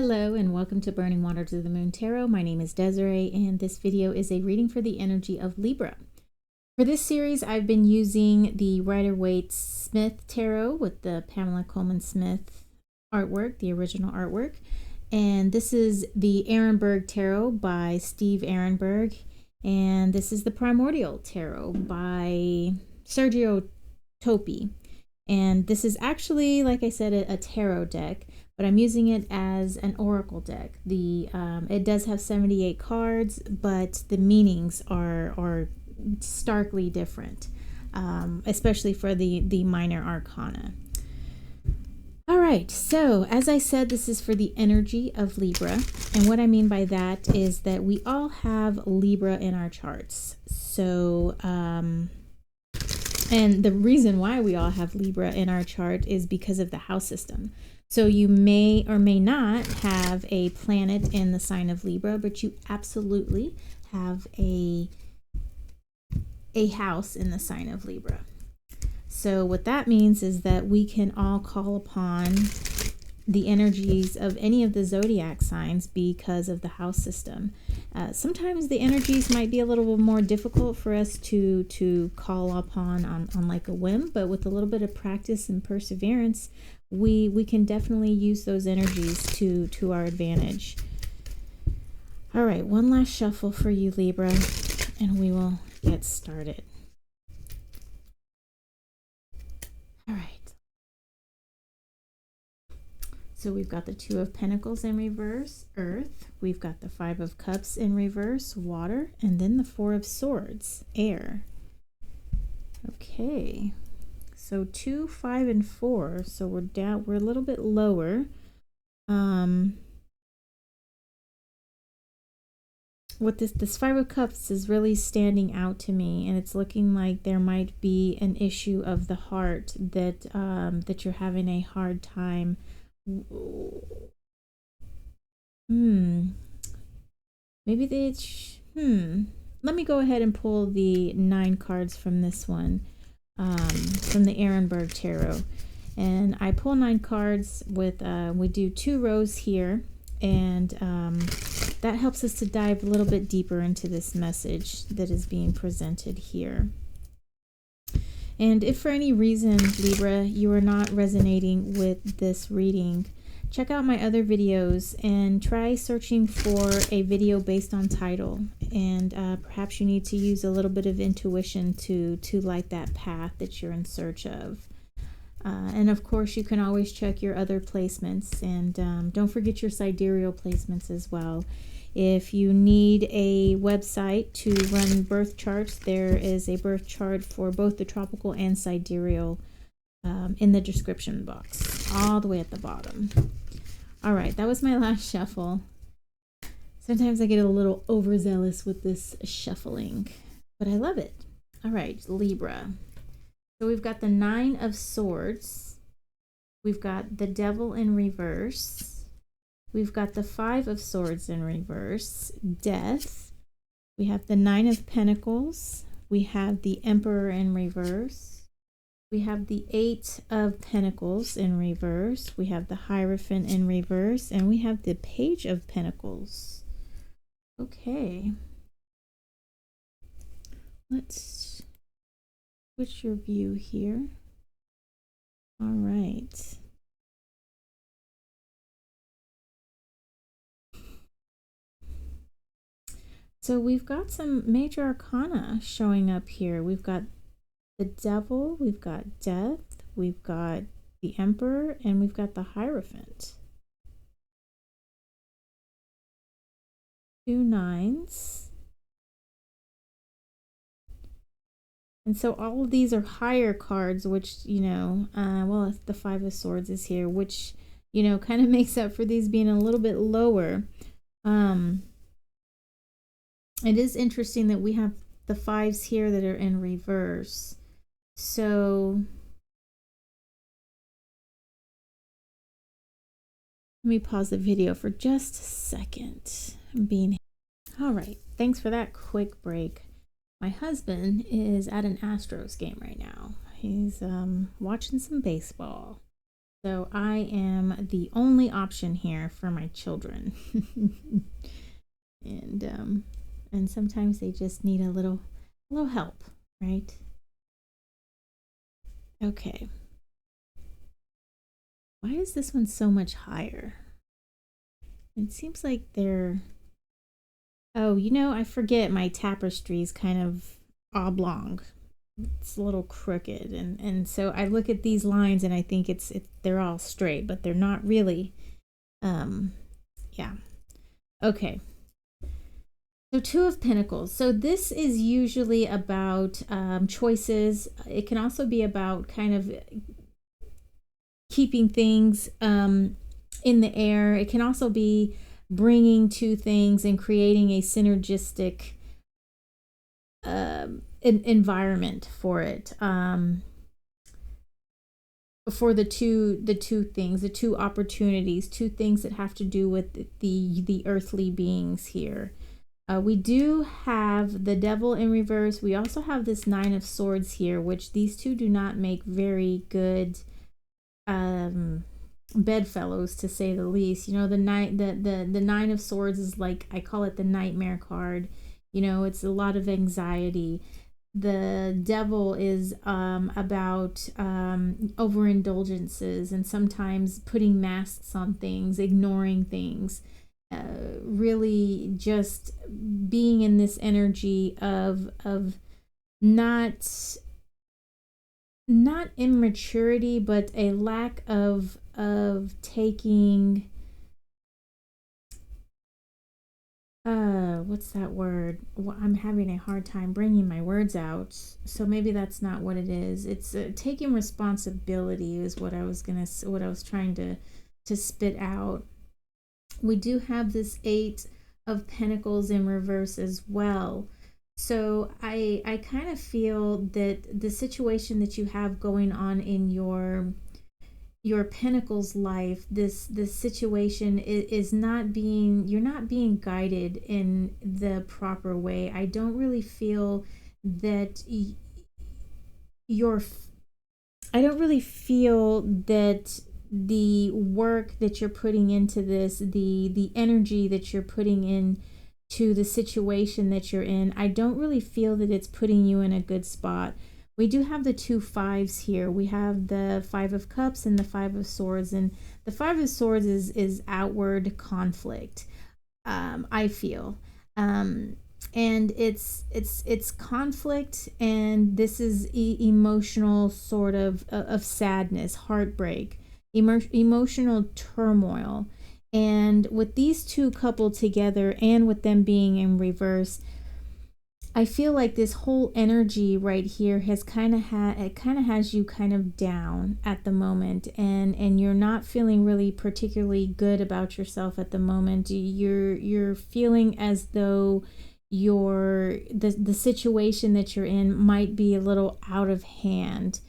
Hello and welcome to Burning Waters of the Moon Tarot. My name is Desiree and this video is a reading for the energy of Libra. For this series, I've been using the Rider-Waite-Smith Tarot with the Pamela Coleman Smith artwork, the original artwork. And this is the Ehrenberg Tarot by Steve Ehrenberg. And this is the Primordial Tarot by Sergio Topi. And this is actually, like I said, a tarot deck, but I'm using it as an oracle deck. It does have 78 cards, but the meanings are starkly different, especially for the minor arcana. All right, so as I said, this is for the energy of Libra, and what I mean by that is that we all have Libra in our charts. So, and the reason why we all have Libra in our chart is because of the house system. So you may or may not have a planet in the sign of Libra, but you absolutely have a house in the sign of Libra. So what that means is that we can all call upon the energies of any of the zodiac signs because of the house system. Sometimes the energies might be a little bit more difficult for us to call upon on like a whim, but with a little bit of practice and perseverance, we can definitely use those energies to our advantage. All right, one last shuffle for you, Libra, and we will get started. All right. So we've got the Two of Pentacles in reverse, Earth. We've got the Five of Cups in reverse, water. And then the Four of Swords, air. Okay. So 2, 5, and 4. So we're down, we're a little bit lower. What this Five of Cups is really standing out to me, and it's looking like there might be an issue of the heart that that you're having a hard time. Maybe they let me go ahead and pull the 9 cards from this one, from the Ehrenberg Tarot. And I pull 9 cards with we do 2 rows here, and that helps us to dive a little bit deeper into this message that is being presented here. And if for any reason, Libra, you are not resonating with this reading, check out my other videos and try searching for a video based on title. And perhaps you need to use a little bit of intuition to light that path that you're in search of. And of course, you can always check your other placements, and don't forget your sidereal placements as well. If you need a website to run birth charts, there is a birth chart for both the tropical and sidereal in the description box, all the way at the bottom. All right, that was my last shuffle. Sometimes I get a little overzealous with this shuffling, but I love it. All right, Libra. So we've got the 9 of Swords. We've got the Devil in reverse. We've got the 5 of Swords in reverse, Death. We have the 9 of Pentacles. We have the Emperor in reverse. We have the 8 of Pentacles in reverse. We have the Hierophant in reverse. And we have the Page of Pentacles. Okay. Let's switch your view here. All right. So we've got some major arcana showing up here. We've got the Devil, we've got Death, we've got the Emperor, and we've got the Hierophant. 2 9s. And so all of these are higher cards, which, you know, well, the 5 of Swords is here, which, you know, kind of makes up for these being a little bit lower. It is interesting that we have the 5s here that are in reverse. So let me pause the video for just a second. All right, thanks for that quick break. My husband is at an Astros game right now. He's watching some baseball. So I am the only option here for my children. And sometimes they just need a little help, right? Okay. Why is this one so much higher? It seems like they're... Oh, you know, I forget my tapestry is kind of oblong. It's a little crooked, and so I look at these lines and I think they're all straight, but they're not really. Yeah. Okay. So Two of Pentacles. So this is usually about choices. It can also be about kind of keeping things in the air. It can also be bringing two things and creating a synergistic environment for it. For the two things, the two opportunities, two things that have to do with the earthly beings here. We do have the Devil in reverse. We also have this Nine of Swords here, which these two do not make very good bedfellows, to say the least. You know, the Nine of Swords is like, I call it the nightmare card. You know, it's a lot of anxiety. The Devil is about overindulgences and sometimes putting masks on things, ignoring things, really just being in this energy of not immaturity, but a lack of taking what's that word? Well, I'm having a hard time bringing my words out, so maybe that's not what it is. It's taking responsibility is what I was trying to spit out. We do have this Eight of Pentacles in reverse as well. So I kind of feel that the situation that you have going on in your Pentacles life, this situation is not being, you're not being guided in the proper way. I don't really feel that I don't really feel that the work that you're putting into this, the energy that you're putting in to the situation that you're in, I don't really feel that it's putting you in a good spot. We do have the two fives here. We have the Five of Cups and the Five of Swords, and the Five of Swords is outward conflict. I feel, and it's conflict, and this is emotional sort of sadness, heartbreak, emotional turmoil. And with these two coupled together, and with them being in reverse, I feel like this whole energy right here has has you kind of down at the moment, and you're not feeling really particularly good about yourself at the moment. You're feeling as though the situation that you're in might be a little out of hand.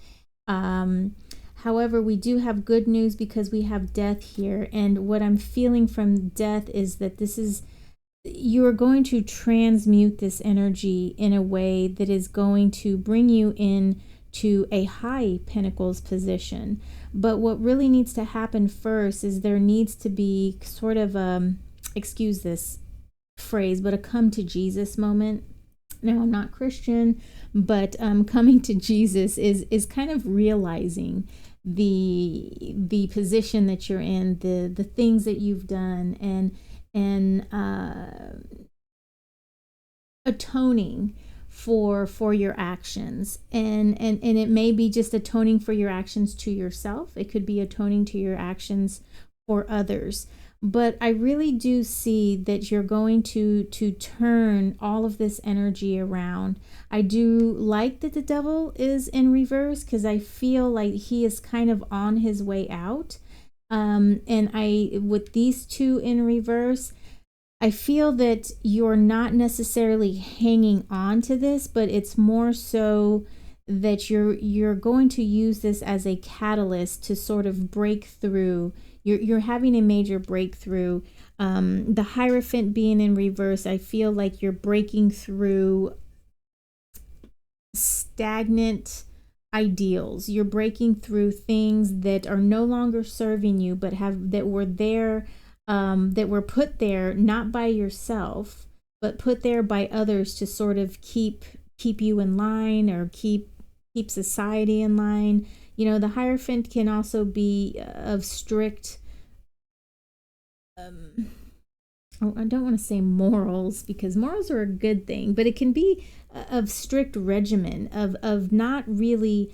However, we do have good news because we have death here, and what I'm feeling from death is that you are going to transmute this energy in a way that is going to bring you in to a high Pentacles position. But what really needs to happen first is there needs to be sort of excuse this phrase, but a come to Jesus moment. Now, I'm not Christian, but coming to Jesus is kind of realizing the position that you're in, the things that you've done, and atoning for your actions, and it may be just atoning for your actions to yourself. It could be atoning to your actions for others. But I really do see that you're going to turn all of this energy around. I do like that the Devil is in reverse, because I feel like he is kind of on his way out. And with these two in reverse, I feel that you're not necessarily hanging on to this, but it's more so that you're going to use this as a catalyst to sort of break through. You're having a major breakthrough. The Hierophant being in reverse, I feel like you're breaking through stagnant ideals. You're breaking through things that are no longer serving you, but that were there, that were put there not by yourself, but put there by others to sort of keep you in line, or keep society in line. You know, the Hierophant can also be of strict, I don't want to say morals, because morals are a good thing, but it can be of strict regimen, of not really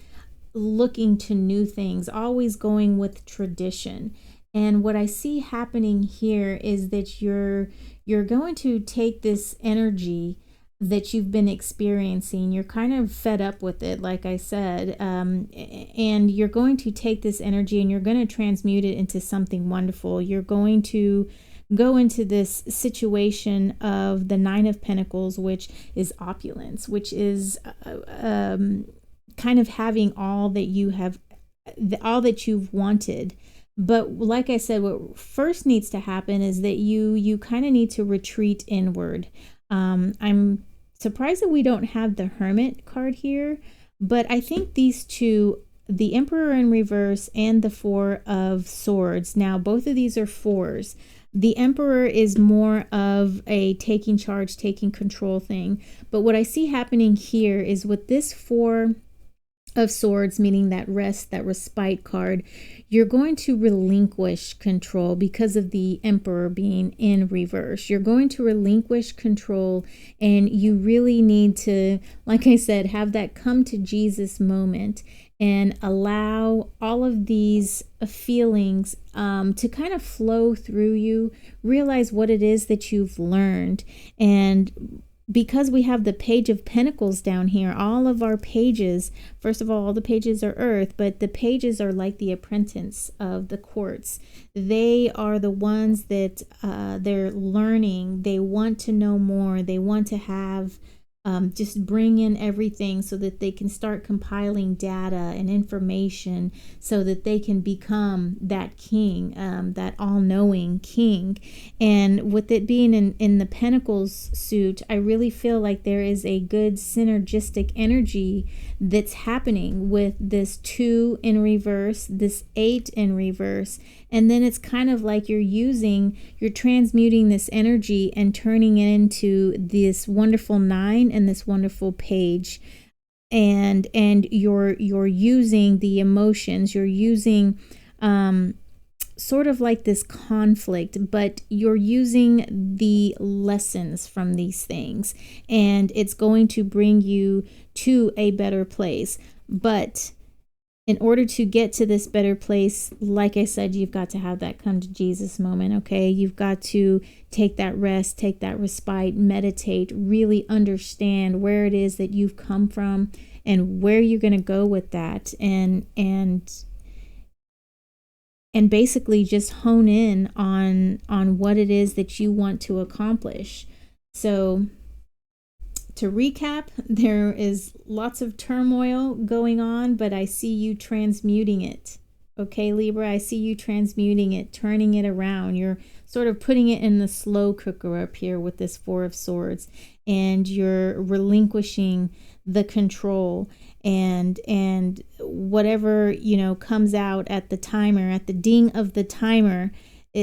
looking to new things, always going with tradition. And what I see happening here is that you're going to take this energy that you've been experiencing. You're kind of fed up with it, like I said, and you're going to take this energy and you're going to transmute it into something wonderful. You're going to go into this situation of the Nine of Pentacles, which is opulence, which is kind of having all that you've wanted. But like I said, what first needs to happen is that you kind of need to retreat inward. I'm surprised that we don't have the Hermit card here, but I think these two, the Emperor in reverse and the Four of Swords, now both of these are fours. The Emperor is more of a taking charge, taking control thing. But what I see happening here is with this Four of Swords, meaning that rest, that respite card, you're going to relinquish control because of the Emperor being in reverse. You're going to relinquish control, and you really need to, like I said, have that come to Jesus moment and allow all of these feelings to kind of flow through you. Realize what it is that you've learned. And because we have the Page of Pentacles down here, all of our pages, first of all the pages are earth, but the pages are like the apprentice of the quartz. They are the ones that they're learning. They want to know more. They want to have just bring in everything so that they can start compiling data and information so that they can become that king, that all-knowing king. And with it being in the Pentacles suit, I really feel like there is a good synergistic energy that's happening with this 2 in reverse, this 8 in reverse. And then it's kind of like you're transmuting this energy and turning it into this wonderful 9 and this wonderful page. And you're using the emotions, you're using sort of like this conflict, but you're using the lessons from these things, and it's going to bring you to a better place. But in order to get to this better place, like I said, you've got to have that come to Jesus moment, okay? You've got to take that rest, take that respite, meditate, really understand where it is that you've come from and where you're going to go with that, and basically just hone in on what it is that you want to accomplish. So to recap, there is lots of turmoil going on, but I see you transmuting it. Okay, Libra, I see you transmuting it, turning it around. You're sort of putting it in the slow cooker up here with this 4 of Swords, and you're relinquishing the control, and whatever, comes out at the timer, at the ding of the timer,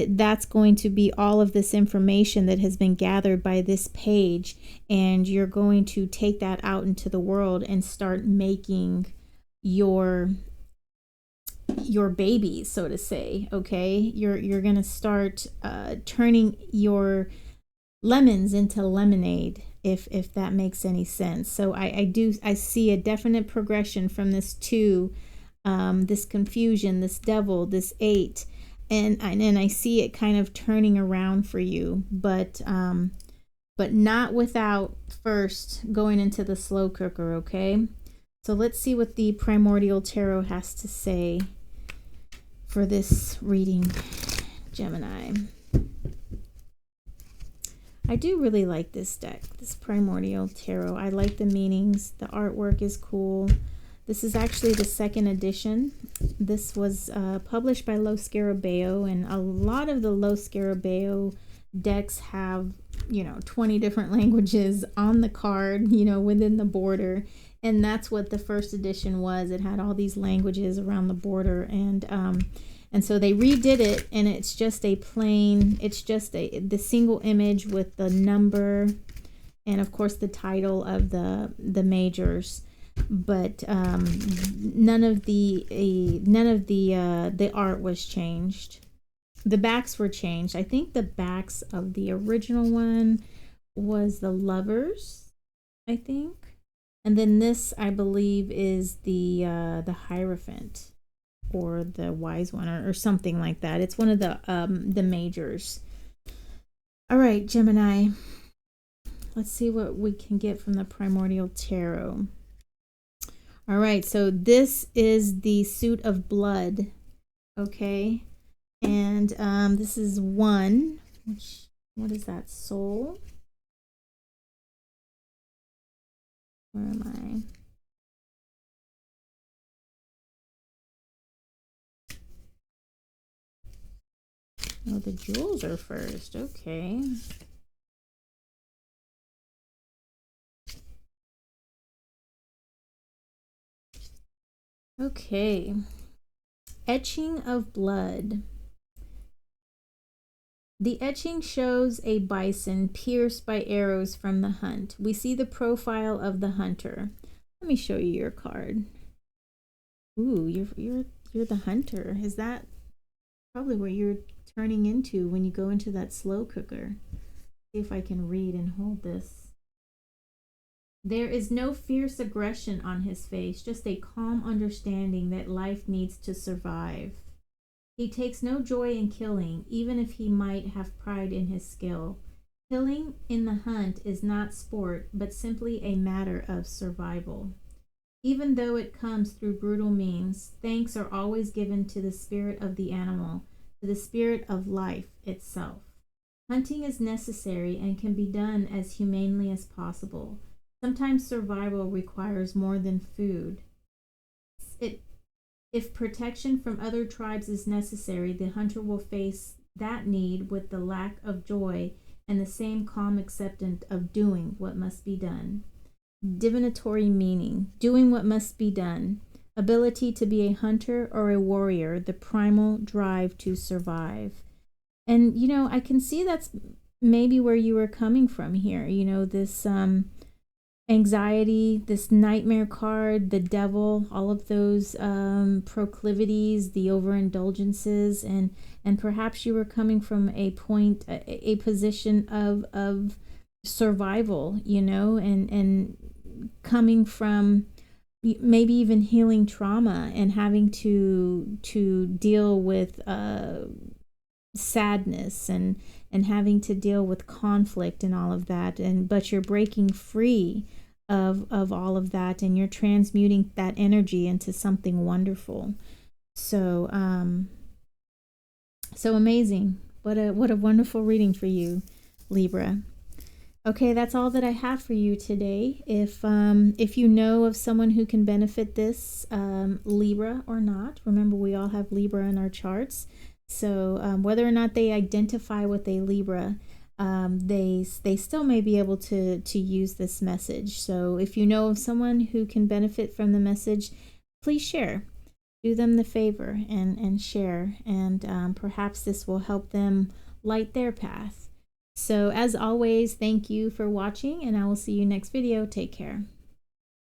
that's going to be all of this information that has been gathered by this page, and you're going to take that out into the world and start making your babies, so to say. Okay, you're gonna start turning your lemons into lemonade, if that makes any sense. So I see a definite progression from this 2, this confusion, this devil, this 8. And I see it kind of turning around for you, but not without first going into the slow cooker, okay? So let's see what the Primordial Tarot has to say for this reading, Gemini. I do really like this deck, this Primordial Tarot. I like the meanings. The artwork is cool. This is actually the 2nd edition. This was published by Lo Scarabeo, and a lot of the Lo Scarabeo decks have, you know, 20 different languages on the card, you know, within the border. And that's what the first edition was. It had all these languages around the border, and so they redid it, and it's just a plain, it's just the single image with the number and of course the title of the majors, but none of the art was changed. The backs were changed. I think the backs of the original one was the lovers, I think. And then this, I believe, is the Hierophant or the Wise One, or something like that. It's one of the majors. All right, Gemini. Let's see what we can get from the Primordial Tarot. All right, so this is the Suit of Blood. Okay. And this is 1, which, what is that, Soul? Where am I? Oh, the jewels are first. Okay. Okay. Etching of Blood. The etching shows a bison pierced by arrows from the hunt. We see the profile of the hunter. Let me show you your card. Ooh, you're the hunter. Is that probably what you're turning into when you go into that slow cooker? See if I can read and hold this. There is no fierce aggression on his face, just a calm understanding that life needs to survive. He takes no joy in killing, even if he might have pride in his skill. Killing in the hunt is not sport, but simply a matter of survival. Even though it comes through brutal means, thanks are always given to the spirit of the animal, to the spirit of life itself. Hunting is necessary and can be done as humanely as possible. Sometimes survival requires more than food. If protection from other tribes is necessary, the hunter will face that need with the lack of joy and the same calm acceptance of doing what must be done. Divinatory meaning, doing what must be done. Ability to be a hunter or a warrior, the primal drive to survive. And, you know, I can see that's maybe where you were coming from here. You know, this anxiety, this nightmare card, the devil, all of those proclivities, the overindulgences, and perhaps you were coming from a point, a position of survival, you know, and coming from maybe even healing trauma and having to deal with sadness and having to deal with conflict and all of that, but you're breaking free of all of that, and you're transmuting that energy into something wonderful. So so amazing. What a wonderful reading for you, Libra. Okay, that's all that I have for you today. If you know of someone who can benefit this, Libra or not, remember we all have Libra in our charts. So whether or not they identify with a Libra, they still may be able to use this message. So if you know of someone who can benefit from the message, please share. Do them the favor and share, and perhaps this will help them light their path. So as always, thank you for watching, and I will see you next video. Take care.